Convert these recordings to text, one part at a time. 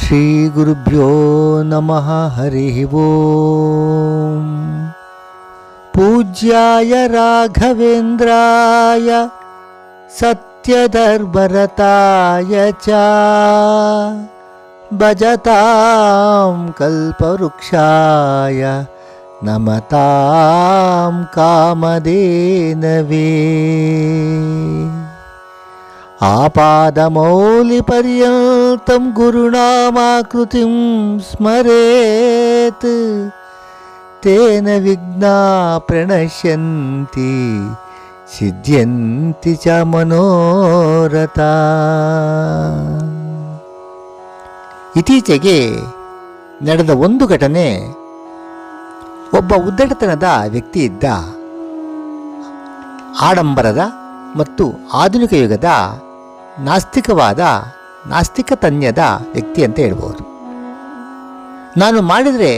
ಶ್ರೀ ಗುರುಭ್ಯೋ ನಮಃ. ಹರಿ ಓಂ. ಪೂಜ್ಯಾಯ ರಾಘವೇಂದ್ರಾಯ ಸತ್ಯಧರ್ಮರತಾಯ ಚ ಭಜತಾಂ ಕಲ್ಪವೃಕ್ಷಾಯ ನಮತಾಂ ಕಾಮಧೇನವೇ. ಆಪಾದಮೌಲಿಪರ್ಯಂతం ಗುರುನಾಮಾಕೃತಿಂ ಸ್ಮರೇತ್ ತೇನ ವಿಘ್ನಾ ಪ್ರಣಶ್ಯಂತಿ ಸಿದ್ಧ್ಯಂತಿ ಚ ಮನೋರಥಾ. ಇತ್ತೀಚೆಗೆ ನಡೆದ ಒಂದು ಘಟನೆ. ಒಬ್ಬ ಉದ್ದಟತನದ ವ್ಯಕ್ತಿ ಇದ್ದ. ಆಡಂಬರದ ಮತ್ತು ಆಧುನಿಕ ಯುಗದ ನಾಸ್ತಿಕತನ್ಯದ ವ್ಯಕ್ತಿ ಅಂತ ಹೇಳ್ಬೋದು. ನಾನು ಮಾಡಿದರೆ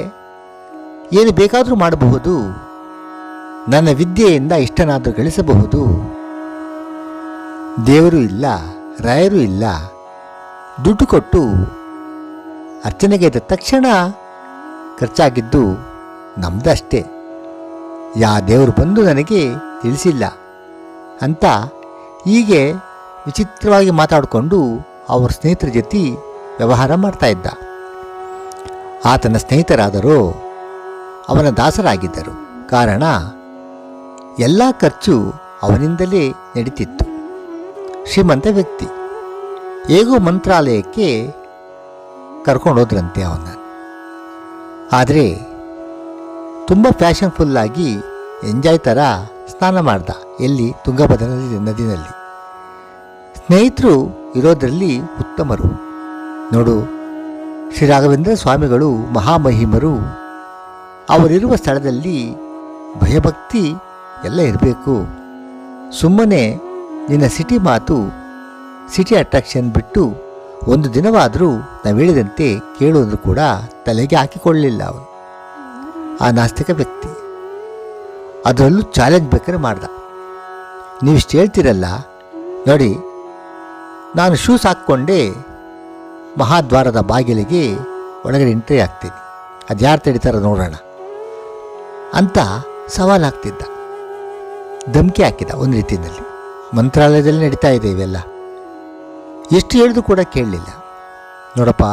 ಏನು ಬೇಕಾದರೂ ಮಾಡಬಹುದು, ನನ್ನ ವಿದ್ಯೆಯಿಂದ ಇಷ್ಟನಾದರೂ ಗಳಿಸಬಹುದು, ದೇವರು ಇಲ್ಲ, ರಾಯರು ಇಲ್ಲ, ದುಡ್ಡು ಕೊಟ್ಟು ಅರ್ಚನೆಗೆ ಇದ್ದ ತಕ್ಷಣ ಖರ್ಚಾಗಿದ್ದು ನಮ್ದಷ್ಟೇ, ದೇವರು ಬಂದು ನನಗೆ ತಿಳಿಸಿಲ್ಲ ಅಂತ ಹೀಗೆ ವಿಚಿತ್ರವಾಗಿ ಮಾತಾಡಿಕೊಂಡು ಅವ್ರ ಸ್ನೇಹಿತರ ಜೊತೆ ವ್ಯವಹಾರ ಮಾಡ್ತಾ ಇದ್ದ. ಆತನ ಸ್ನೇಹಿತರಾದರೂ ಅವನ ದಾಸರಾಗಿದ್ದರು. ಕಾರಣ ಎಲ್ಲ ಖರ್ಚು ಅವನಿಂದಲೇ ನಡೀತಿತ್ತು. ಶ್ರೀಮಂತ ವ್ಯಕ್ತಿ. ಹೇಗೋ ಮಂತ್ರಾಲಯಕ್ಕೆ ಕರ್ಕೊಂಡೋದ್ರಂತೆ ಅವನ್ನ. ಆದರೆ ತುಂಬ ಫ್ಯಾಷನ್ಫುಲ್ಲಾಗಿ ಎಂಜಾಯ್ ಥರ ಸ್ನಾನ ಮಾಡ್ದ. ಎಲ್ಲಿ? ತುಂಗಭದ್ರಾ ನದಿನಲ್ಲಿ. ಸ್ನೇಹಿತರು ಇರೋದರಲ್ಲಿ ಉತ್ತಮರು. ನೋಡು, ಶ್ರೀ ರಾಘವೇಂದ್ರ ಸ್ವಾಮಿಗಳು ಮಹಾಮಹಿಮರು. ಅವರಿರುವ ಸ್ಥಳದಲ್ಲಿ ಭಯಭಕ್ತಿ ಎಲ್ಲ ಇರಬೇಕು. ಸುಮ್ಮನೆ ನಿನ್ನ ಸಿಟಿ ಮಾತು, ಸಿಟಿ ಅಟ್ರಾಕ್ಷನ್ ಬಿಟ್ಟು ಒಂದು ದಿನವಾದರೂ ನಾವು ಹೇಳಿದಂತೆ ಕೇಳೋದ್ರು ಕೂಡ ತಲೆಗೆ ಹಾಕಿಕೊಳ್ಳಲಿಲ್ಲ ಅವನು, ಆ ನಾಸ್ತಿಕ ವ್ಯಕ್ತಿ. ಅದರಲ್ಲೂ ಚಾಲೆಂಜ್ ಬೇಕಾದ್ರೆ ಮಾಡ್ದ. ನೀವಿಷ್ಟು ಹೇಳ್ತೀರಲ್ಲ ನೋಡಿ, ನಾನು ಶೂಸ್ ಹಾಕ್ಕೊಂಡೇ ಮಹಾದ್ವಾರದ ಬಾಗಿಲಿಗೆ ಒಳಗಡೆ ಎಂಟ್ರಿ ಆಗ್ತೀನಿ, ಅದು ಯಾರು ತಡೀತಾರ ನೋಡೋಣ ಅಂತ ಸವಾಲು ಹಾಕ್ತಿದ್ದ. ಧಮಕಿ ಹಾಕಿದ ಒಂದು ರೀತಿಯಲ್ಲಿ. ಮಂತ್ರಾಲಯದಲ್ಲಿ ನಡೀತಾ ಇದೆ ಇವೆಲ್ಲ. ಎಷ್ಟು ಹೇಳಿದ್ರು ಕೂಡ ಕೇಳಲಿಲ್ಲ. ನೋಡಪ್ಪ,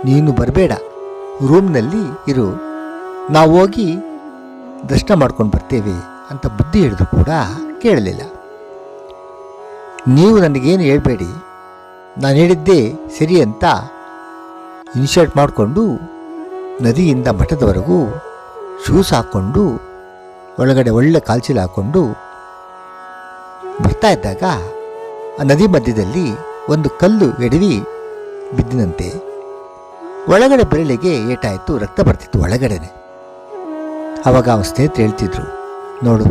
ನೀನು ಬರಬೇಡ, ರೂಮ್ನಲ್ಲಿ ಇರು, ನಾವು ಹೋಗಿ ದರ್ಶನ ಮಾಡ್ಕೊಂಡು ಬರ್ತೇವೆ ಅಂತ ಬುದ್ಧಿ ಹೇಳಿದ್ರು ಕೂಡ ಕೇಳಲಿಲ್ಲ. ನೀವು ನನಗೇನು ಹೇಳ್ಬೇಡಿ, ನಾನು ಹೇಳಿದ್ದೇ ಸರಿ ಅಂತ ಇನಿಷಿಯೇಟ್ ಮಾಡಿಕೊಂಡು ನದಿಯಿಂದ ಮಠದವರೆಗೂ ಶೂಸ್ ಹಾಕ್ಕೊಂಡು ಒಳಗಡೆ ಒಳ್ಳೆ ಕಾಲ್ಚೀಲ ಹಾಕ್ಕೊಂಡು ಬರ್ತಾ ಇದ್ದಾಗ ಆ ನದಿ ಮಧ್ಯದಲ್ಲಿ ಒಂದು ಕಲ್ಲು ಎಡವಿ ಬಿದ್ದಿನಂತೆ. ಒಳಗಡೆ ಬೆರಳಿಗೆ ಏಟಾಯಿತು, ರಕ್ತ ಬರ್ತಿತ್ತು ಒಳಗಡೆನೆ. ಆವಾಗ ಅವನ ಸ್ನೇಹಿತರು ಹೇಳ್ತಿದ್ರು, ನೋಡು,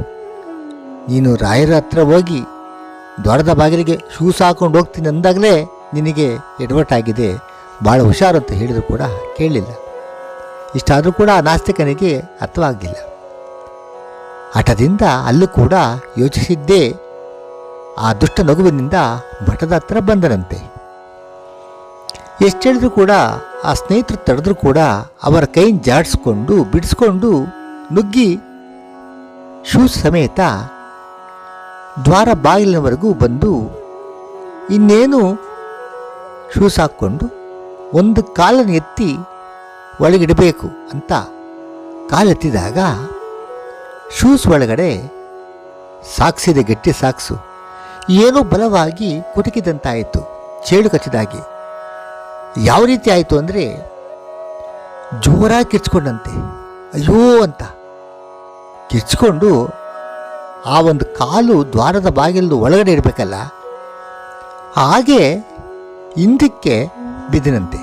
ನೀನು ರಾಯರ ಹತ್ರ ಹೋಗಿ ದ್ವಾರದ ಬಾಗಿಲಿಗೆ ಶೂಸ್ ಹಾಕೊಂಡು ಹೋಗ್ತೀನಿ ಅಂದಾಗಲೇ ನಿನಗೆ ಎಡವಟ್ಟಾಗಿದೆ, ಭಾಳ ಹುಷಾರು ಅಂತ ಹೇಳಿದ್ರು ಕೂಡ ಕೇಳಲಿಲ್ಲ. ಇಷ್ಟಾದರೂ ಕೂಡ ಆ ನಾಸ್ತಿಕನಿಗೆ ಅರ್ಥವಾಗಲಿಲ್ಲ. ಹಠದಿಂದ ಅಲ್ಲೂ ಕೂಡ ಯೋಚಿಸಿದ್ದೇ ಆ ದುಷ್ಟ ನಗುವಿನಿಂದ ಮಠದ ಹತ್ರ ಬಂದರಂತೆ. ಎಷ್ಟು ಹೇಳಿದ್ರು ಕೂಡ ಆ ಸ್ನೇಹಿತರು ತಡೆದ್ರು ಕೂಡ ಅವರ ಕೈನ ಜಾಡಿಸ್ಕೊಂಡು ಬಿಡಿಸ್ಕೊಂಡು ನುಗ್ಗಿ ಶೂಸ್ ಸಮೇತ ದ್ವಾರ ಬಾಗಿಲಿನವರೆಗೂ ಬಂದು ಇನ್ನೇನು ಶೂಸ್ ಹಾಕ್ಕೊಂಡು ಒಂದು ಕಾಲನ್ನು ಎತ್ತಿ ಒಳಗಿಡಬೇಕು ಅಂತ ಕಾಲೆತ್ತಿದಾಗ ಶೂಸ್ ಒಳಗಡೆ ಸಾಕ್ಸಿದೆ, ಗಟ್ಟಿ ಸಾಕ್ಸು, ಏನೋ ಬಲವಾಗಿ ಕುಟುಕಿದಂತಾಯಿತು, ಚೇಳು ಕಚ್ಚಿದಾಗಿ. ಯಾವ ರೀತಿ ಆಯಿತು ಅಂದರೆ ಜೋರಾಗಿ ಕಿರ್ಚ್ಕೊಂಡಂತೆ. ಅಯ್ಯೋ ಅಂತ ಕಿರ್ಚ್ಕೊಂಡು ಆ ಒಂದು ಕಾಲು ದ್ವಾರದ ಬಾಗಿಲು ಒಳಗಡೆ ಇರಬೇಕಲ್ಲ, ಹಾಗೆ ಹಿಂದಕ್ಕೆ ಬಿದ್ದಿನಂತೆ.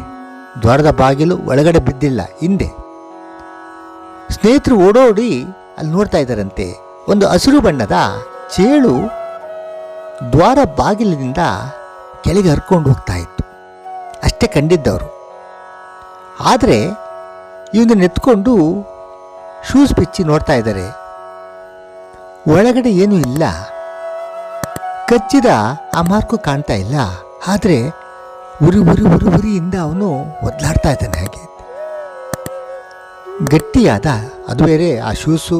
ದ್ವಾರದ ಬಾಗಿಲು ಒಳಗಡೆ ಬಿದ್ದಿಲ್ಲ, ಹಿಂದೆ. ಸ್ನೇಹಿತರು ಓಡೋಡಿ ಅಲ್ಲಿ ನೋಡ್ತಾ ಇದ್ದಾರಂತೆ. ಒಂದು ಹಸಿರು ಬಣ್ಣದ ಚೇಳು ದ್ವಾರ ಬಾಗಿಲಿನಿಂದ ಕೆಳಗೆ ಹರ್ಕೊಂಡು ಹೋಗ್ತಾ ಇತ್ತು. ಅಷ್ಟೇ ಕಂಡಿದ್ದವರು. ಆದರೆ ಇವನ್ನ ಎತ್ಕೊಂಡು ಶೂಸ್ ಬಿಚ್ಚಿ ನೋಡ್ತಾ ಇದ್ದಾರೆ. ಒಳಗಡೆ ಏನೂ ಇಲ್ಲ, ಕಚ್ಚಿದ ಆ ಮಾರ್ಕು ಕಾಣ್ತಾ ಇಲ್ಲ. ಆದರೆ ಉರಿ ಉರಿ ಉರಿ ಉರಿಯಿಂದ ಅವನು ಒದ್ಲಾಡ್ತಾ ಇದ್ದಾನೆ. ಹಾಗೆ ಗಟ್ಟಿಯಾದ, ಅದು ಬೇರೆ ಆ ಶೂಸು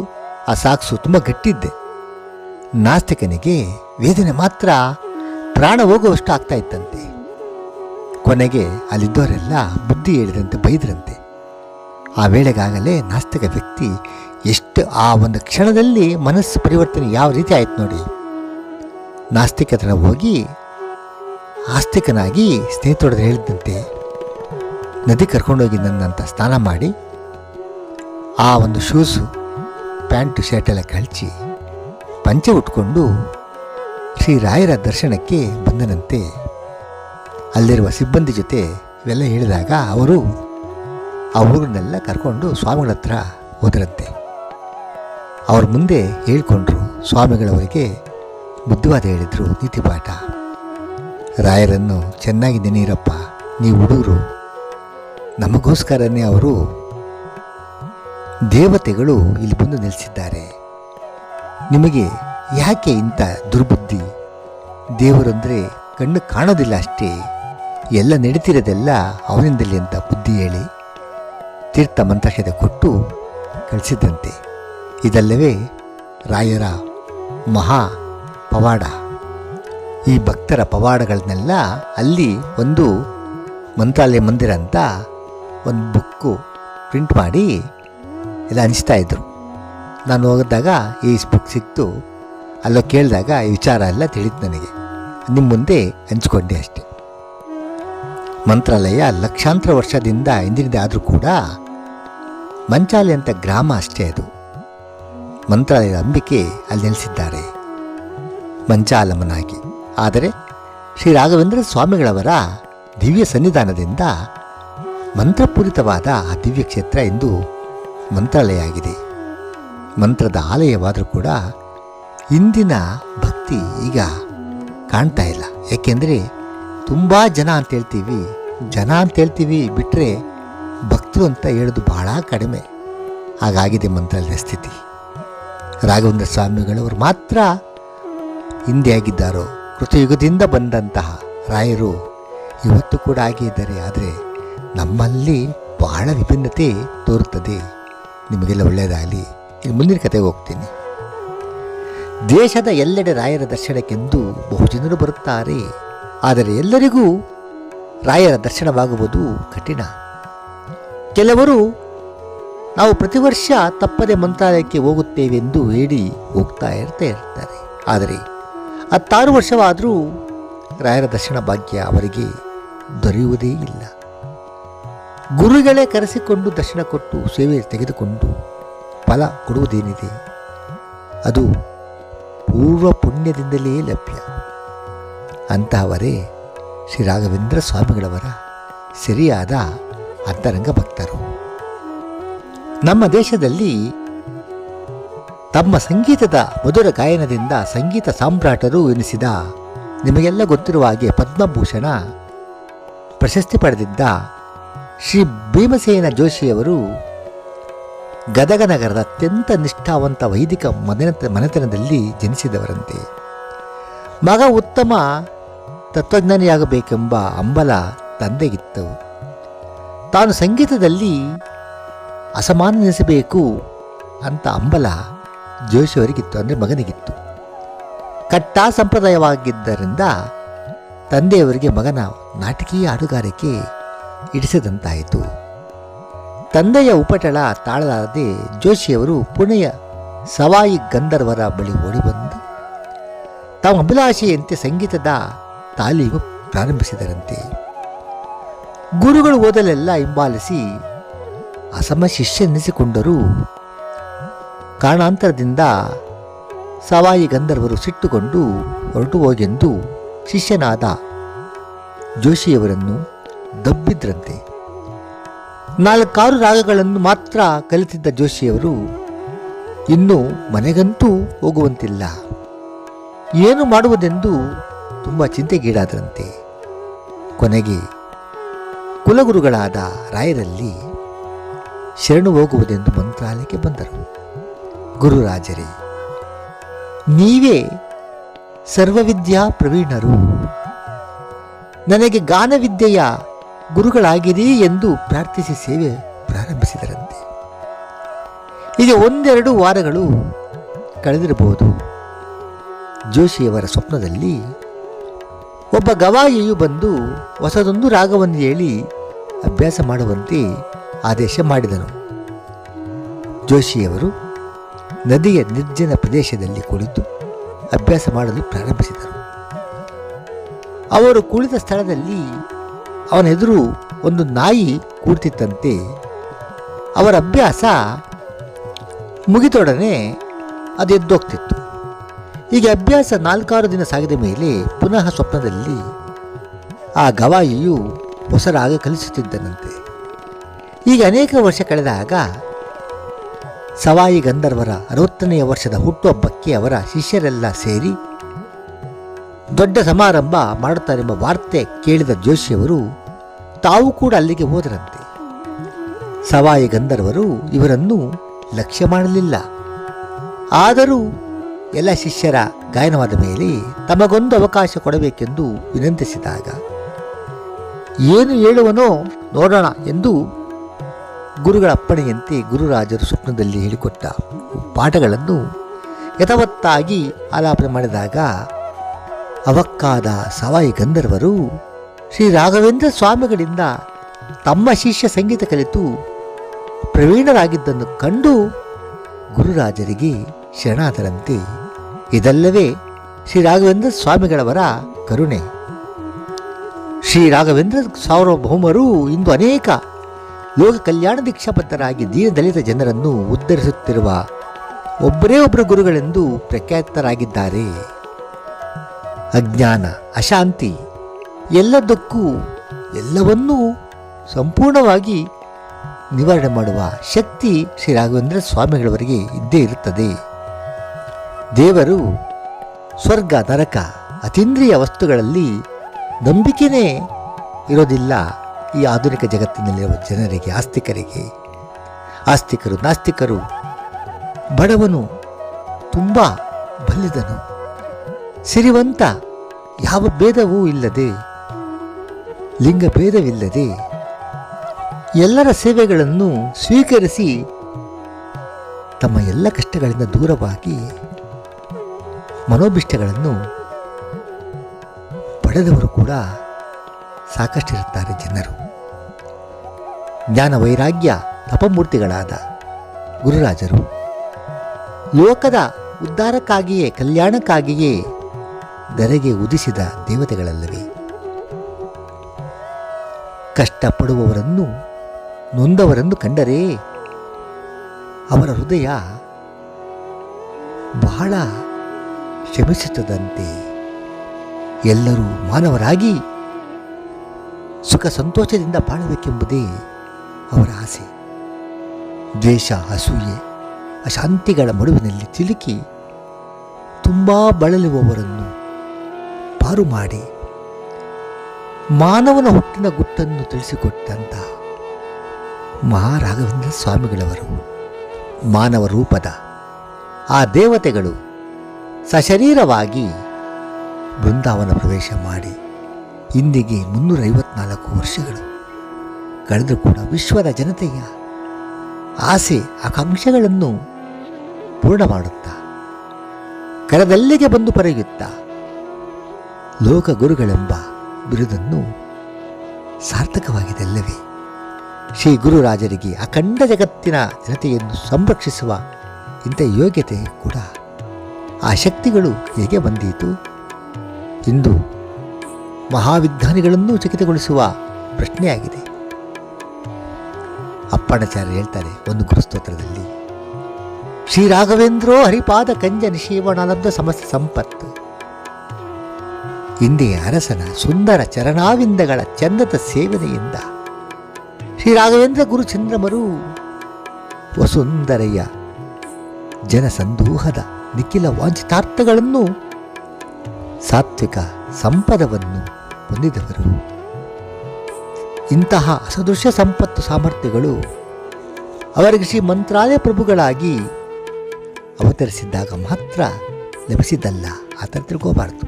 ಆ ಸಾಕ್ಸು ತುಂಬ ಗಟ್ಟಿದ್ದೆ. ನಾಸ್ತಿಕನಿಗೆ ವೇದನೆ ಮಾತ್ರ ಪ್ರಾಣ ಹೋಗುವಷ್ಟು ಆಗ್ತಾ ಇತ್ತಂತೆ. ಕೊನೆಗೆ ಅಲ್ಲಿದ್ದವರೆಲ್ಲ ಬುದ್ಧಿ ಹೇಳಿದಂತೆ ಬೈದ್ರಂತೆ. ಆ ವೇಳೆಗಾಗಲೇ ನಾಸ್ತಿಕ ವ್ಯಕ್ತಿ ಎಷ್ಟು ಆ ಒಂದು ಕ್ಷಣದಲ್ಲಿ ಮನಸ್ಸು ಪರಿವರ್ತನೆ ಯಾವ ರೀತಿ ಆಯ್ತು ನೋಡಿ. ನಾಸ್ತಿಕ ಹತ್ರ ಹೋಗಿ ಆಸ್ತಿಕನಾಗಿ ಸ್ನೇಹಿತರೊಡನೆ ಹೇಳಿದಂತೆ, ನದಿ ಕರ್ಕೊಂಡೋಗಿ ನನ್ನಂತ ಸ್ನಾನ ಮಾಡಿ ಆ ಒಂದು ಶೂಸು ಪ್ಯಾಂಟು ಶರ್ಟೆಲ್ಲ ಕಳಚಿ ಪಂಚೆ ಉಟ್ಕೊಂಡು ಶ್ರೀರಾಯರ ದರ್ಶನಕ್ಕೆ ಬಂದನಂತೆ. ಅಲ್ಲಿರುವ ಸಿಬ್ಬಂದಿ ಜೊತೆ ಇವೆಲ್ಲ ಹೇಳಿದಾಗ ಅವರು ಆ ಊರನ್ನೆಲ್ಲ ಕರ್ಕೊಂಡು ಸ್ವಾಮಿಗಳ ಹತ್ರ ಹೋದರಂತೆ. ಅವ್ರ ಮುಂದೆ ಹೇಳ್ಕೊಂಡ್ರು. ಸ್ವಾಮಿಗಳವರಿಗೆ ಬುದ್ಧಿವಾದ ಹೇಳಿದರು, ನೀತಿಪಾಠ. ರಾಯರನ್ನು ಚೆನ್ನಾಗಿ ನೆನೀರಪ್ಪ, ನೀವು ಹುಡುಗರು, ನಮಗೋಸ್ಕರನೇ ಅವರು ದೇವತೆಗಳು ಇಲ್ಲಿ ಬಂದು ನೆಲೆಸಿದ್ದಾರೆ. ನಿಮಗೆ ಯಾಕೆ ಇಂಥ ದುರ್ಬುದ್ಧಿ? ದೇವರಂದರೆ ಕಣ್ಣು ಕಾಣೋದಿಲ್ಲ ಅಷ್ಟೇ, ಎಲ್ಲ ನಡೀತಿರೋದೆಲ್ಲ ಅವನಿಂದಲೇ ಅಂತ ಬುದ್ಧಿ ಹೇಳಿ ತೀರ್ಥ ಮಂತ್ರಾಕ್ಷತೆ ಕೊಟ್ಟು ಕಳಿಸಿದ್ದಂತೆ. ಇದಲ್ಲವೇ ರಾಯರ ಮಹಾ ಪವಾಡ. ಈ ಭಕ್ತರ ಪವಾಡಗಳನ್ನೆಲ್ಲ ಅಲ್ಲಿ ಒಂದು ಮಂತ್ರಾಲಯ ಮಂದಿರ ಅಂತ ಒಂದು ಬುಕ್ಕು ಪ್ರಿಂಟ್ ಮಾಡಿ ಎಲ್ಲ ಹಂಚ್ತಾ ಇದ್ರು. ನಾನು ಹೋಗಿದ್ದಾಗ ಈ ಬುಕ್ ಸಿಕ್ತು, ಅಲ್ಲೋ ಕೇಳಿದಾಗ ಈ ವಿಚಾರ ಎಲ್ಲ ತಿಳಿತು ನನಗೆ. ನಿಮ್ಮ ಮುಂದೆ ಹಂಚ್ಕೊಂಡೆ ಅಷ್ಟೆ. ಮಂತ್ರಾಲಯ ಲಕ್ಷಾಂತರ ವರ್ಷದಿಂದ ಹಿಂದಿನಿಂದ ಆದರೂ ಕೂಡ ಮಂಚಾಲೆ ಅಂತ ಗ್ರಾಮ ಅಷ್ಟೇ ಅದು. ಮಂತ್ರಾಲಯದ ಅಂಬಿಕೆ ಅಲ್ಲಿ ನೆಲೆಸಿದ್ದಾರೆ ಮಂಚಾಲಮ್ಮನಾಗಿ. ಆದರೆ ಶ್ರೀ ರಾಘವೇಂದ್ರ ಸ್ವಾಮಿಗಳವರ ದಿವ್ಯ ಸನ್ನಿಧಾನದಿಂದ ಮಂತ್ರಪೂರಿತವಾದ ಆ ದಿವ್ಯ ಕ್ಷೇತ್ರ ಇಂದು ಮಂತ್ರಾಲಯ ಆಗಿದೆ. ಮಂತ್ರದ ಆಲಯವಾದರೂ ಕೂಡ ಇಂದಿನ ಭಕ್ತಿ ಈಗ ಕಾಣ್ತಾ ಇಲ್ಲ. ಏಕೆಂದರೆ ತುಂಬ ಜನ ಅಂತೇಳ್ತೀವಿ ಬಿಟ್ಟರೆ ಭಕ್ತರು ಅಂತ ಹೇಳೋದು ಬಹಳ ಕಡಿಮೆ. ಹಾಗಾಗಿದೆ ಮಂತ್ರಾಲಯದ ಸ್ಥಿತಿ. ರಾಘವೇಂದ್ರ ಸ್ವಾಮಿಗಳವರು ಮಾತ್ರ ಹಿಂದೆ ಆಗಿದ್ದಾರೋ, ಕೃತಯುಗದಿಂದ ಬಂದಂತಹ ರಾಯರು ಇವತ್ತು ಕೂಡ ಹಾಗೆ ಇದ್ದಾರೆ. ಆದರೆ ನಮ್ಮಲ್ಲಿ ಬಹಳ ವಿಭಿನ್ನತೆ ತೋರುತ್ತದೆ. ನಿಮಗೆಲ್ಲ ಒಳ್ಳೆಯದಾಗಲಿ. ಇನ್ನು ಮುಂದಿನ ಕತೆಗೆ ಹೋಗ್ತೀನಿ. ದೇಶದ ಎಲ್ಲೆಡೆ ರಾಯರ ದರ್ಶನಕ್ಕೆಂದು ಬಹುಜನರು ಬರುತ್ತಾರೆ. ಆದರೆ ಎಲ್ಲರಿಗೂ ರಾಯರ ದರ್ಶನವಾಗುವುದು ಕಠಿಣ. ಕೆಲವರು ನಾವು ಪ್ರತಿ ವರ್ಷ ತಪ್ಪದೆ ಮಂತ್ರಾಲಯಕ್ಕೆ ಹೋಗುತ್ತೇವೆಂದು ಹೇಳಿ ಹೋಗ್ತಾ ಇರ್ತಾರೆ. ಆದರೆ 16 ವರ್ಷವಾದರೂ ರಾಯರ ದರ್ಶನ ಭಾಗ್ಯ ಅವರಿಗೆ ದೊರೆಯುವುದೇ ಇಲ್ಲ. ಗುರುಗಳೇ ಕರೆಸಿಕೊಂಡು ದರ್ಶನ ಕೊಟ್ಟು ಸೇವೆ ತೆಗೆದುಕೊಂಡು ಫಲ ಕೊಡುವುದೇನಿದೆ, ಅದು ಪೂರ್ವ ಪುಣ್ಯದಿಂದಲೇ ಲಭ್ಯ. ಅಂತಹವರೇ ಶ್ರೀ ರಾಘವೇಂದ್ರ ಸ್ವಾಮಿಗಳವರ ಸರಿಯಾದ ಅಂತರಂಗ ಭಕ್ತರು. ನಮ್ಮ ದೇಶದಲ್ಲಿ ತಮ್ಮ ಸಂಗೀತದ ಮಧುರ ಗಾಯನದಿಂದ ಸಂಗೀತ ಸಾಮ್ರಾಟರು ಎನಿಸಿದ, ನಿಮಗೆಲ್ಲ ಗೊತ್ತಿರುವ ಹಾಗೆ ಪದ್ಮಭೂಷಣ ಪ್ರಶಸ್ತಿ ಪಡೆದಿದ್ದ ಶ್ರೀ ಭೀಮಸೇನ ಜೋಶಿಯವರು ಗದಗ ನಗರದ ಅತ್ಯಂತ ನಿಷ್ಠಾವಂತ ವೈದಿಕ ಮನೆತನದಲ್ಲಿ ಜನಿಸಿದವರಂತೆ. ಮಗ ಉತ್ತಮ ತತ್ವಜ್ಞಾನಿಯಾಗಬೇಕೆಂಬ ಹಂಬಲ ತಂದೆಗಿತ್ತು. ತಾನು ಸಂಗೀತದಲ್ಲಿ ಅಸಮಾನನಿಸಬೇಕು ಅಂತ ಹಂಬಲ ಜೋಶಿಯವರಿಗಿತ್ತು, ಅಂದರೆ ಮಗನಿಗಿತ್ತು. ಕಟ್ಟಾ ಸಂಪ್ರದಾಯವಾಗಿದ್ದರಿಂದ ತಂದೆಯವರಿಗೆ ಮಗನ ನಾಟಕೀಯ ಹಾಡುಗಾರಿಕೆ ಇಡಿಸದಂತಾಯಿತು. ತಂದೆಯ ಉಪಟಳ ತಾಳಲಾರದೆ ಜೋಶಿಯವರು ಪುಣೆಯ ಸವಾಯಿ ಗಂಧರ್ವರ ಬಳಿ ಓಡಿಬಂದು ತಮ್ಮ ಅಭಿಲಾಷೆಯಂತೆ ಸಂಗೀತದ ತಾಲೀಮು ಪ್ರಾರಂಭಿಸಿದರಂತೆ. ಗುರುಗಳು ಓದಲೆಲ್ಲ ಹಿಂಬಾಲಿಸಿ ಅಸಮ ಶಿಷ್ಯನೆನಿಸಿಕೊಂಡರೂ ಕಾರಣಾಂತರದಿಂದ ಸವಾಯಿ ಗಂಧರ್ವರು ಸಿಟ್ಟುಕೊಂಡು ಹೊರಟು ಹೋಗೆಂದು ಶಿಷ್ಯನಾದ ಜೋಶಿಯವರನ್ನು ದಬ್ಬಿದ್ರಂತೆ. 4 ರಾಗಗಳನ್ನು ಮಾತ್ರ ಕಲಿತಿದ್ದ ಜೋಶಿಯವರು ಇನ್ನು ಮನೆಗಂತೂ ಹೋಗುವಂತಿಲ್ಲ, ಏನು ಮಾಡುವುದೆಂದು ತುಂಬ ಚಿಂತೆಗೀಡಾದರಂತೆ. ಕೊನೆಗೆ ಕುಲಗುರುಗಳಾದ ರಾಯರಲ್ಲಿ ಶರಣು ಹೋಗುವುದೆಂದು ಮಂತ್ರಾಲಯಕ್ಕೆ ಬಂದರು. ಗುರುರಾಜರೇ, ನೀವೇ ಸರ್ವವಿದ್ಯಾ ಪ್ರವೀಣರು, ನನಗೆ ಗಾನವಿದ್ಯೆಯ ಗುರುಗಳಾಗಿರಿ ಎಂದು ಪ್ರಾರ್ಥಿಸಿ ಸೇವೆ ಪ್ರಾರಂಭಿಸಿದರಂತೆ. ಈಗ ಒಂದೆರಡು ವಾರಗಳು ಕಳೆದಿರಬಹುದು. ಜೋಶಿಯವರ ಸ್ವಪ್ನದಲ್ಲಿ ಒಬ್ಬ ಗವಾಯಿಯು ಬಂದು ಹೊಸದೊಂದು ರಾಗವನ್ನು ಹೇಳಿ ಅಭ್ಯಾಸ ಮಾಡುವಂತೆ ಆದೇಶ ಮಾಡಿದನು. ಜೋಶಿಯವರು ನದಿಯ ನಿರ್ಜನ ಪ್ರದೇಶದಲ್ಲಿ ಕುಳಿತು ಅಭ್ಯಾಸ ಮಾಡಲು ಪ್ರಾರಂಭಿಸಿದರು. ಅವರು ಕುಳಿತ ಸ್ಥಳದಲ್ಲಿ ಅವನ ಎದುರು ಒಂದು ನಾಯಿ ಕೂರ್ತಿತ್ತಂತೆ. ಅವರ ಅಭ್ಯಾಸ ಮುಗಿದೊಡನೆ ಅದು ಎದ್ದೋಗ್ತಿತ್ತು. ಹೀಗೆ ಅಭ್ಯಾಸ 4-6 ದಿನ ಸಾಗಿದ ಮೇಲೆ ಪುನಃ ಸ್ವಪ್ನದಲ್ಲಿ ಆ ಗವಾಯಿಯು ಹೊಸ ರಾಗ ಕಲಿಸುತ್ತಿದ್ದನಂತೆ. ಈಗ ಅನೇಕ ವರ್ಷ ಕಳೆದಾಗ ಸವಾಯಿ ಗಂಧರ್ವರ 60ನೆಯ ವರ್ಷದ ಹುಟ್ಟುಹಬ್ಬಕ್ಕೆ ಅವರ ಶಿಷ್ಯರೆಲ್ಲ ಸೇರಿ ದೊಡ್ಡ ಸಮಾರಂಭ ಮಾಡುತ್ತಾರೆಂಬ ವಾರ್ತೆ ಕೇಳಿದ ಜೋಶಿಯವರು ತಾವು ಕೂಡ ಅಲ್ಲಿಗೆ ಹೋದರಂತೆ. ಸವಾಯಿ ಗಂಧರ್ವರು ಇವರನ್ನು ಲಕ್ಷ್ಯ ಮಾಡಲಿಲ್ಲ. ಆದರೂ ಎಲ್ಲ ಶಿಷ್ಯರ ಗಾಯನವಾದ ಮೇಲೆ ತಮಗೊಂದು ಅವಕಾಶ ಕೊಡಬೇಕೆಂದು ವಿನಂತಿಸಿದಾಗ ಏನು ಹೇಳುವನೋ ನೋಡೋಣ ಎಂದು ಗುರುಗಳ ಅಪ್ಪಣೆಯಂತೆ ಗುರುರಾಜರು ಸ್ವಪ್ನದಲ್ಲಿ ಹೇಳಿಕೊಟ್ಟ ಪಾಠಗಳನ್ನು ಯಥಾವತ್ತಾಗಿ ಆಲಾಪನೆ ಮಾಡಿದಾಗ ಅವಕ್ಕಾದ ಸವಾಯಿ ಗಂಧರ್ವರು ಶ್ರೀ ರಾಘವೇಂದ್ರ ಸ್ವಾಮಿಗಳಿಂದ ತಮ್ಮ ಶಿಷ್ಯ ಸಂಗೀತ ಕಲಿತು ಪ್ರವೀಣರಾಗಿದ್ದನ್ನು ಕಂಡು ಗುರುರಾಜರಿಗೆ ಶರಣಾದರಂತೆ. ಇದಲ್ಲವೇ ಶ್ರೀ ರಾಘವೇಂದ್ರ ಸ್ವಾಮಿಗಳವರ ಕರುಣೆ. ಶ್ರೀ ರಾಘವೇಂದ್ರ ಸಾರ್ವಭೌಮರು ಇಂದು ಅನೇಕ ಲೋಕ ಕಲ್ಯಾಣ ದೀಕ್ಷಾಬದ್ಧರಾಗಿ ದೀನದಲಿತ ಜನರನ್ನು ಉದ್ಧರಿಸುತ್ತಿರುವ ಒಬ್ಬರೇ ಒಬ್ಬರು ಗುರುಗಳೆಂದು ಪ್ರಖ್ಯಾತರಾಗಿದ್ದಾರೆ. ಅಜ್ಞಾನ, ಅಶಾಂತಿ ಎಲ್ಲದಕ್ಕೂ ಎಲ್ಲವನ್ನೂ ಸಂಪೂರ್ಣವಾಗಿ ನಿವಾರಣೆ ಮಾಡುವ ಶಕ್ತಿ ಶ್ರೀ ರಾಘವೇಂದ್ರ ಸ್ವಾಮಿಗಳವರಿಗೆ ಇದ್ದೇ ಇರುತ್ತದೆ. ದೇವರು, ಸ್ವರ್ಗ, ನರಕ, ಅತೀಂದ್ರಿಯ ವಸ್ತುಗಳಲ್ಲಿ ನಂಬಿಕೆಯೇ ಇರೋದಿಲ್ಲ ಈ ಆಧುನಿಕ ಜಗತ್ತಿನಲ್ಲಿರುವ ಜನರಿಗೆ, ಆಸ್ತಿಕರು, ನಾಸ್ತಿಕರು, ಬಡವನು, ತುಂಬ ಬಲ್ಲಿದನು, ಸಿರಿವಂತ, ಯಾವ ಭೇದವೂ ಇಲ್ಲದೆ, ಲಿಂಗ ಭೇದವಿಲ್ಲದೆ ಎಲ್ಲರ ಸೇವೆಗಳನ್ನು ಸ್ವೀಕರಿಸಿ ತಮ್ಮ ಎಲ್ಲ ಕಷ್ಟಗಳಿಂದ ದೂರವಾಗಿ ಮನೋಭಿಷ್ಟಗಳನ್ನು ಪಡೆದವರು ಕೂಡ ಸಾಕಷ್ಟಿರುತ್ತಾರೆ ಜನರು. ಜ್ಞಾನ ವೈರಾಗ್ಯ ತಪಮೂರ್ತಿಗಳಾದ ಗುರುರಾಜರು ಲೋಕದ ಉದ್ಧಾರಕ್ಕಾಗಿಯೇ, ಕಲ್ಯಾಣಕ್ಕಾಗಿಯೇ ಧರೆಗೆ ಉದಿಸಿದ ದೇವತೆಗಳಲ್ಲವೇ. ಕಷ್ಟಪಡುವವರನ್ನು, ನೊಂದವರನ್ನು ಕಂಡರೆ ಅವರ ಹೃದಯ ಬಹಳ ಶ್ರಮಿಸುತ್ತದಂತೆ. ಎಲ್ಲರೂ ಮಾನವರಾಗಿ ಸುಖ ಸಂತೋಷದಿಂದ ಬಾಳಬೇಕೆಂಬುದೇ ಅವರ ಆಸೆ. ದ್ವೇಷ, ಅಸೂಯೆ, ಅಶಾಂತಿಗಳ ಮಡುವಿನಲ್ಲಿ ಸಿಲುಕಿ ತುಂಬ ಬಳಲುವವರನ್ನು ಪಾರು ಮಾಡಿ ಮಾನವನ ಹುಟ್ಟಿನ ಗುಟ್ಟನ್ನು ತಿಳಿಸಿಕೊಟ್ಟಂಥ ಮಹಾರಾಘವೇಂದ್ರ ಸ್ವಾಮಿಗಳವರು, ಮಾನವ ರೂಪದ ಆ ದೇವತೆಗಳು ಸಶರೀರವಾಗಿ ಬೃಂದಾವನ ಪ್ರವೇಶ ಮಾಡಿ ಇಂದಿಗೆ 354 ವರ್ಷಗಳು ಕಳೆದರೂ ಕೂಡ ವಿಶ್ವದ ಜನತೆಯ ಆಸೆ ಆಕಾಂಕ್ಷೆಗಳನ್ನು ಪೂರ್ಣ ಮಾಡುತ್ತಾ ಕರದಲ್ಲಿಗೆ ಬಂದು ಪರೆಯುತ್ತಾ ಲೋಕ ಗುರುಗಳೆಂಬ ಬಿರುದನ್ನು ಸಾರ್ಥಕವಾಗಿದೆಲ್ಲವೇ. ಶ್ರೀ ಗುರುರಾಜರಿಗೆ ಅಖಂಡ ಜಗತ್ತಿನ ಜನತೆಯನ್ನು ಸಂರಕ್ಷಿಸುವ ಇಂಥ ಯೋಗ್ಯತೆ ಕೂಡ, ಆ ಶಕ್ತಿಗಳು ಹೇಗೆ ಬಂದೀತು? ಇಂದು ಮಹಾವಿಜ್ಞಾನಿಗಳನ್ನು ಚಕಿತಗೊಳಿಸುವ ಪ್ರಶ್ನೆಯಾಗಿದೆ. ಅಪ್ಪಣಾಚಾರ್ಯ ಹೇಳ್ತಾರೆ ಒಂದು ಗುರುಸ್ತೋತ್ರದಲ್ಲಿ, ಶ್ರೀ ರಾಘವೇಂದ್ರೋ ಹರಿಪಾದ ಕಂಜ ನಿಷೇವಣಾನಬ್ಧ ಸಮಸ್ತ ಸಂಪತ್ತು. ಇಂದಿಯ ಅರಸನ ಸುಂದರ ಚರಣಾವಿಂದಗಳ ಚಂದದ ಸೇವನೆಯಿಂದ ಶ್ರೀ ರಾಘವೇಂದ್ರ ಗುರುಚಂದ್ರಮರು ವಸುಂಧರೆಯ ಜನಸಂದೂಹದ ನಿಖಿಲ ವಾಂಛಿತಾರ್ಥಗಳನ್ನು, ಸಾತ್ವಿಕ ಸಂಪದವನ್ನು ಹೊಂದಿದವರು. ಇಂತಹ ಅಸದೃಶ್ಯ ಸಂಪತ್ತು ಸಾಮರ್ಥ್ಯಗಳು ಅವರಿಗೆ ಶ್ರೀ ಮಂತ್ರಾಲಯ ಪ್ರಭುಗಳಾಗಿ ಅವತರಿಸಿದ್ದಾಗ ಮಾತ್ರ ಲಭಿಸಿದ್ದಲ್ಲ. ಆ ಥರ ತಿಳ್ಕೋಬಾರ್ದು.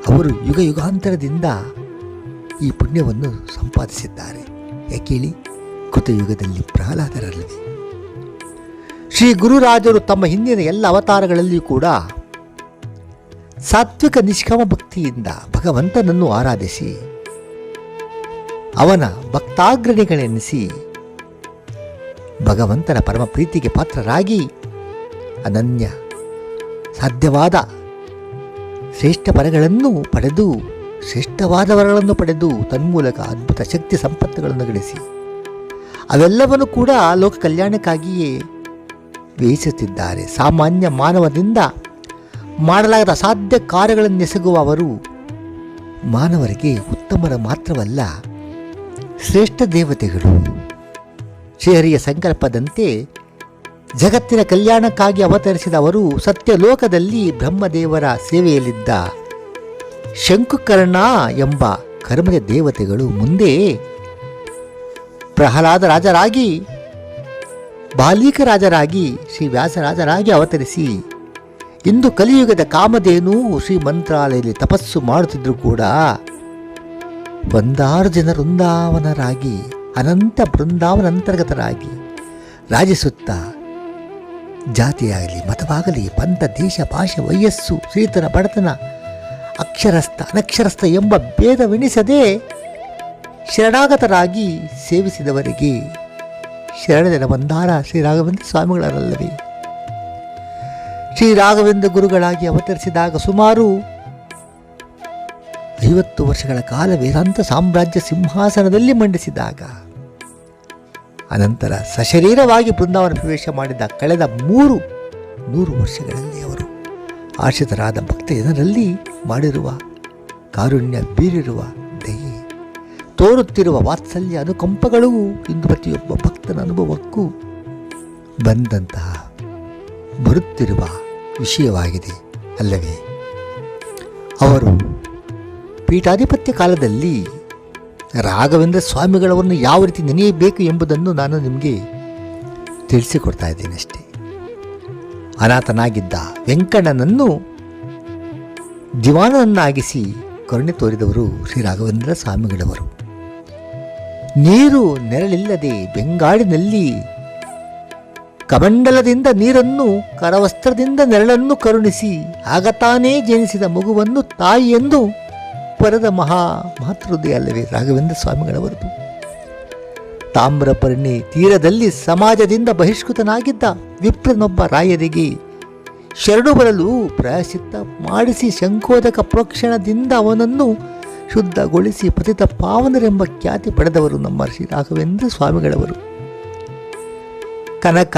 ಅವರು ಯುಗ ಯುಗಾಂತರದಿಂದ ಈ ಪುಣ್ಯವನ್ನು ಸಂಪಾದಿಸಿದ್ದಾರೆ. ಯಾಕೇಳಿ, ಕೃತಯುಗದಲ್ಲಿ ಪ್ರಹ್ಲಾದರಲ್ಲವೇ. ಶ್ರೀ ಗುರುರಾಜರು ತಮ್ಮ ಹಿಂದಿನ ಎಲ್ಲ ಅವತಾರಗಳಲ್ಲಿಯೂ ಕೂಡ ಸಾತ್ವಿಕ ನಿಷ್ಕಾಮ ಭಕ್ತಿಯಿಂದ ಭಗವಂತನನ್ನು ಆರಾಧಿಸಿ ಅವನ ಭಕ್ತಾಗ್ರಣಿಗಳೆನಿಸಿ ಭಗವಂತನ ಪರಮ ಪ್ರೀತಿಗೆ ಪಾತ್ರರಾಗಿ ಅನನ್ಯ ಸಾಧ್ಯವಾದ ಶ್ರೇಷ್ಠ ವರಗಳನ್ನು ಪಡೆದು ಶ್ರೇಷ್ಠವಾದ ವರಗಳನ್ನು ಪಡೆದು ತನ್ಮೂಲಕ ಅದ್ಭುತ ಶಕ್ತಿ ಸಂಪತ್ತುಗಳನ್ನು ಗಳಿಸಿ ಅವೆಲ್ಲವನ್ನು ಕೂಡ ಲೋಕ ಕಲ್ಯಾಣಕ್ಕಾಗಿಯೇ ವ್ಯಯಿಸುತ್ತಿದ್ದಾರೆ. ಸಾಮಾನ್ಯ ಮಾನವದಿಂದ ಮಾಡಲಾಗದ ಅಸಾಧ್ಯ ಕಾರ್ಯಗಳನ್ನೆಸಗುವ ಅವರು ಮಾನವರಿಗೆ ಉತ್ತಮರ ಮಾತ್ರವಲ್ಲ, ಶ್ರೇಷ್ಠ ದೇವತೆಗಳು. ಶ್ರೀಹರಿಯ ಸಂಕಲ್ಪದಂತೆ ಜಗತ್ತಿನ ಕಲ್ಯಾಣಕ್ಕಾಗಿ ಅವತರಿಸಿದ ಅವರು ಸತ್ಯಲೋಕದಲ್ಲಿ ಬ್ರಹ್ಮದೇವರ ಸೇವೆಯಲ್ಲಿದ್ದ ಶಂಕುಕರ್ಣ ಎಂಬ ಕರ್ಮದ ದೇವತೆಗಳು ಮುಂದೆ ಪ್ರಹ್ಲಾದ ರಾಜರಾಗಿ, ಬಾಲೀಕ ರಾಜರಾಗಿ, ಶ್ರೀ ವ್ಯಾಸರಾಜರಾಗಿ ಅವತರಿಸಿ ಇಂದು ಕಲಿಯುಗದ ಕಾಮಧೇನು ಶ್ರೀ ಮಂತ್ರಾಲಯದಲ್ಲಿ ತಪಸ್ಸು ಮಾಡುತ್ತಿದ್ದರೂ ಕೂಡ ಒಂದಾರು ಜನ ವೃಂದಾವನರಾಗಿ ಅನಂತ ಬೃಂದಾವನ ಅಂತರ್ಗತರಾಗಿ ರಾಜಿಸುತ್ತಾ ಜಾತಿಯಾಗಲಿ ಮತವಾಗಲಿ ಪಂಥ ದೇಶ ಭಾಷೆ ವಯಸ್ಸು ಶ್ರೀತನ ಬಡತನ ಅಕ್ಷರಸ್ಥ ಅನಕ್ಷರಸ್ಥ ಎಂಬ ಭೇದವೆಣಿಸದೆ ಶರಣಾಗತರಾಗಿ ಸೇವಿಸಿದವರಿಗೆ ಶರಣದ ಬಂದಾರ ಶ್ರೀ ರಾಘವೇಂದ್ರ ಸ್ವಾಮಿಗಳರಲ್ಲವೇ. ಶ್ರೀ ರಾಘವೇಂದ್ರ ಗುರುಗಳಾಗಿ ಅವತರಿಸಿದಾಗ ಸುಮಾರು 50 ವರ್ಷಗಳ ಕಾಲ ವೇದಾಂತ ಸಾಮ್ರಾಜ್ಯ ಸಿಂಹಾಸನದಲ್ಲಿ ಮಂಡಿಸಿದಾಗ ಅನಂತರ ಸಶರೀರವಾಗಿ ಬೃಂದಾವನ ಪ್ರವೇಶ ಮಾಡಿದ ಕಳೆದ 100 ವರ್ಷಗಳಲ್ಲಿ ಅವರು ಆಶ್ರಿತರಾದ ಭಕ್ತ ಜನರಲ್ಲಿ ಮಾಡಿರುವ ಕಾರುಣ್ಯ, ಬೀರಿರುವ ದಯೆ, ತೋರುತ್ತಿರುವ ವಾತ್ಸಲ್ಯ ಅನುಕಂಪಗಳು ಇಂದು ಪ್ರತಿಯೊಬ್ಬ ಭಕ್ತನ ಅನುಭವಕ್ಕೂ ಬಂದಂತಹ ಬರುತ್ತಿರುವ ವಿಷಯವಾಗಿದೆ ಅಲ್ಲವೇ. ಅವರು ಪೀಠಾಧಿಪತ್ಯ ಕಾಲದಲ್ಲಿ ರಾಘವೇಂದ್ರ ಸ್ವಾಮಿಗಳವರನ್ನು ಯಾವ ರೀತಿ ನೆನೆಯಬೇಕು ಎಂಬುದನ್ನು ನಾನು ನಿಮಗೆ ತಿಳಿಸಿಕೊಡ್ತಾ ಇದ್ದೇನೆ ಅಷ್ಟೇ. ಅನಾಥನಾಗಿದ್ದ ವೆಂಕಣ್ಣನನ್ನು ದಿವಾನನನ್ನಾಗಿಸಿ ಕರುಣೆ ತೋರಿದವರು ಶ್ರೀ ರಾಘವೇಂದ್ರ ಸ್ವಾಮಿಗಳವರು. ನೀರು ನೆರಳಿಲ್ಲದೆ ಬೆಂಗಾಡಿನಲ್ಲಿ ಕಮಂಡಲದಿಂದ ನೀರನ್ನು, ಕರವಸ್ತ್ರದಿಂದ ನೆರಳನ್ನು ಕರುಣಿಸಿ ಆಗ ತಾನೇ ಜನಿಸಿದ ಮಗುವನ್ನು ತಾಯಿಯೆಂದು ಪರದ ಮಾತೃಹೃದಯ ಅಲ್ಲವೇ ರಾಘವೇಂದ್ರ ಸ್ವಾಮಿಗಳವರದು. ತಾಮ್ರಪರ್ಣಿ ತೀರದಲ್ಲಿ ಸಮಾಜದಿಂದ ಬಹಿಷ್ಕೃತನಾಗಿದ್ದ ವಿಪ್ರನೊಬ್ಬ ರಾಯರಿಗೆ ಶರಣು ಬರಲು ಪ್ರಾಯಶ್ಚಿತ್ತ ಮಾಡಿಸಿ ಶಂಕೋದಕ ಪ್ರೋಕ್ಷಣದಿಂದ ಅವನನ್ನು ಶುದ್ಧಗೊಳಿಸಿ ಪತಿತ ಪಾವನರೆಂಬ ಖ್ಯಾತಿ ಪಡೆದವರು ನಮ್ಮ ಶ್ರೀ ರಾಘವೇಂದ್ರ ಸ್ವಾಮಿಗಳವರು. ಕನಕ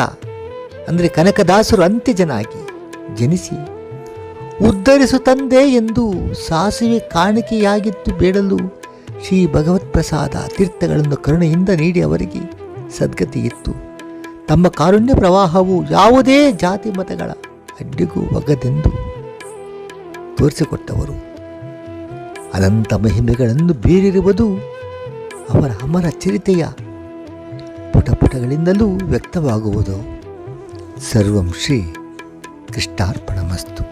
ಅಂದರೆ ಕನಕದಾಸರು ಅಂತ್ಯಜನಾಗಿ ಜನಿಸಿ ಉದ್ಧರಿಸು ತಂದೆ ಎಂದು ಸಾಸಿವೆ ಕಾಣಿಕೆಯಾಗಿದ್ದು ಬೇಡಲು ಶ್ರೀ ಭಗವತ್ ಪ್ರಸಾದ ತೀರ್ಥಗಳನ್ನು ಕರುಣೆಯಿಂದ ನೀಡಿ ಅವರಿಗೆ ಸದ್ಗತಿ ಇತ್ತು. ತಮ್ಮ ಕಾರುಣ್ಯ ಪ್ರವಾಹವು ಯಾವುದೇ ಜಾತಿ ಮತಗಳ ಅಡ್ಡಿಗೂ ಒಗ್ಗದೆಂದು ತೋರಿಸಿಕೊಟ್ಟವರು. ಅನಂತ ಮಹಿಮೆಗಳನ್ನು ಬೀರಿರುವುದು ಅವರ ಅಮರ ಚರಿತೆಯ ಪುಟಪುಟಗಳಿಂದಲೂ ವ್ಯಕ್ತವಾಗುವುದು. ಸರ್ವಂ ಶ್ರೀ ಕೃಷ್ಣಾರ್ಪಣಮಸ್ತು.